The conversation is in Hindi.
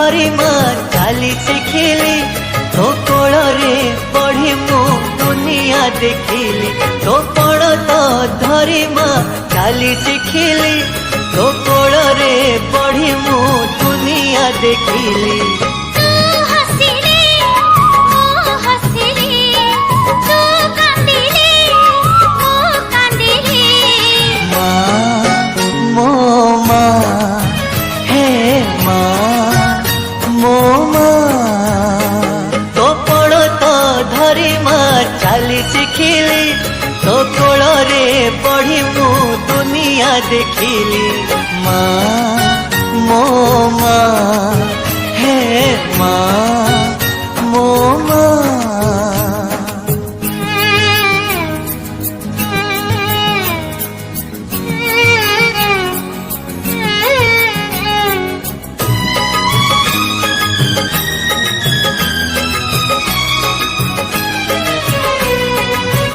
धरी माँ चाली शिखिली तो कोल रे पढ़ी मु दुनिया देखिली तो कोल तो धरी माँ चाली शिखिली तो कोल रे पढ़ी मु दुनिया देखिली। चाली शिखिली तो कोल रे पढ़ी मु दुनिया देखिली। माँ मो माँ हे माँ।